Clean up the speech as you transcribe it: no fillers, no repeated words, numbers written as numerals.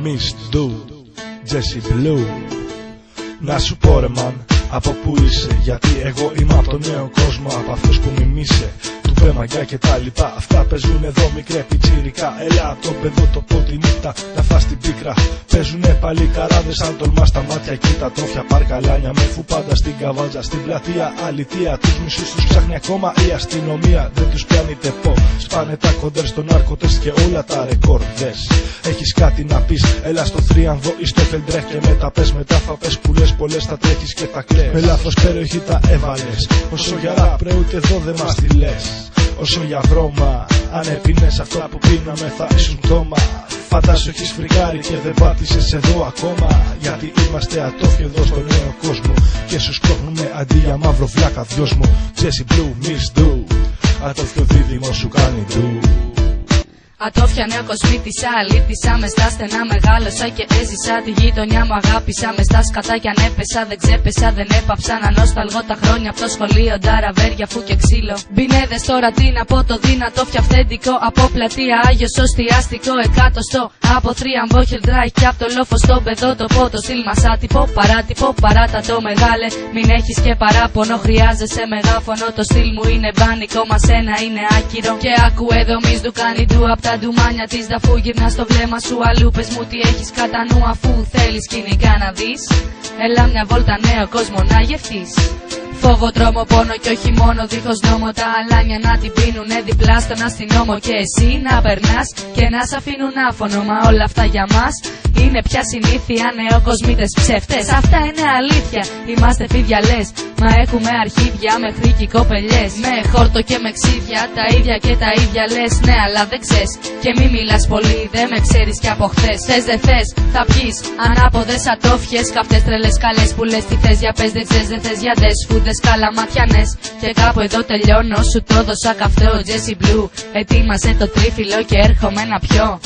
Miss Do, Jesse Blue. Να σου πω ρε μαν, από πού είσαι? Γιατί εγώ είμαι από τον νέο κόσμο, από αυτούς που μιμήσε του πέμαγια και τα λοιπά. Αυτά παίζουν εδώ μικρέ πιτσίρικα. Έλα το παιδό το πω τη νύχτα να φας την πίκρα. Παίζουνε πάλι καράδες, αν τολμάς τα μάτια κοίτα. Τρόφια παρκαλάνια με φου πάντα στην καβάτζα. Στην πλατεία αλητία, τους μισούς τους ψάχνει ακόμα η αστυνομία. Δεν τους πιάνει τεπό, σπάνε τα κοντέρ στο ναρκοτεστ και όλα τα ρεκόρ. Δες, έχεις κάτι να πεις? Έλα στο θρίαμβο ή στο εφελντρέχ και μετά πες. Μετά θα πες που λες πολλές, θα τρέχεις και θα κλαις. Με λάθος περιοχή τα έβαλες. Όσο για ραπ ρε ούτε εδώ δεν μας τη λες. Όσο για βρώμα, αν έπινες αυτό που πίναμε θα ήσουν πτώμα. Φαντάσου έχεις φρικάρει και δεν πάτησες εδώ ακόμα. Γιατί είμαστε ατόφοι εδώ στο νέο κόσμο και σου σκόχνουμε αντί για μαύρο βλάκα δυος μου. Jesse Blue, Miss Do, ατόφιο δίδυμο σου κάνει ντου. Ατόφια νέο κοσμήτησα, αλήτησα μες στα στενά, μεγάλωσα και έζησα. Τη γειτονιά μου αγάπησα, μες στα σκατά κι ανέπεσα. Δεν ξέπεσα, δεν έπαψα να νοσταλγώ τα χρόνια από το σχολείο. Νταραβέρια, φου και ξύλο. Μπινέδες τώρα τι να πω, το δυνατό φια αυθεντικό. Από πλατεία Άγιο σωστιάστικο, εκάτοστο. Από θρίαμβο χελτράχ και απ' το λόφο στον παιδό το πω. Το στυλ μας άτυπο, παράτυπο, παράτατο μεγάλε. Μην έχεις και παράπονο, χρειάζεσαι μεγάφωνο. Το στυλ μου είναι μπάνικο, μας ένα είναι άκυρο. Και άκου εδώ μης του κάνει ντου απ' τα ντουμάνια της δαφού. Γυρνά στο βλέμμα σου αλλού, πες μου τι έχεις κατά νου. Αφού θέλεις κοινικά να δεις, έλα μια βόλτα νέο κόσμο να γευτείς. Φόβο, τρόμο, πόνο και όχι μόνο δίχως νόμο. Τα αλάνια να την πίνουνε διπλά στον αστυνόμο. Και εσύ να περνάς και να σ' αφήνουν άφωνο. Μα όλα αυτά για μας είναι πια συνήθεια. Νεοκοσμήτες ψεύτες, αυτά είναι αλήθεια. Είμαστε φίδια λες, μα έχουμε αρχίδια μέχρι και κοπελιές. Με χόρτο και με ξύδια, τα ίδια και τα ίδια λες. Ναι αλλά δεν ξέρεις και μη μιλάς πολύ, δεν με ξέρεις κι από χθες. Θες δεν θες, θα πιείς ανάποδες ατόφιες. Καυτές τρελές καλές που λες τι θες για πες, δεν ξέρεις δεν θες για δες. Φούντες καλαματιανές και κάπου εδώ τελειώνω. Σου το δώσα καυτό Jesse Blue, ετοίμασε το τρίφυλλο και έρχομαι να πιω.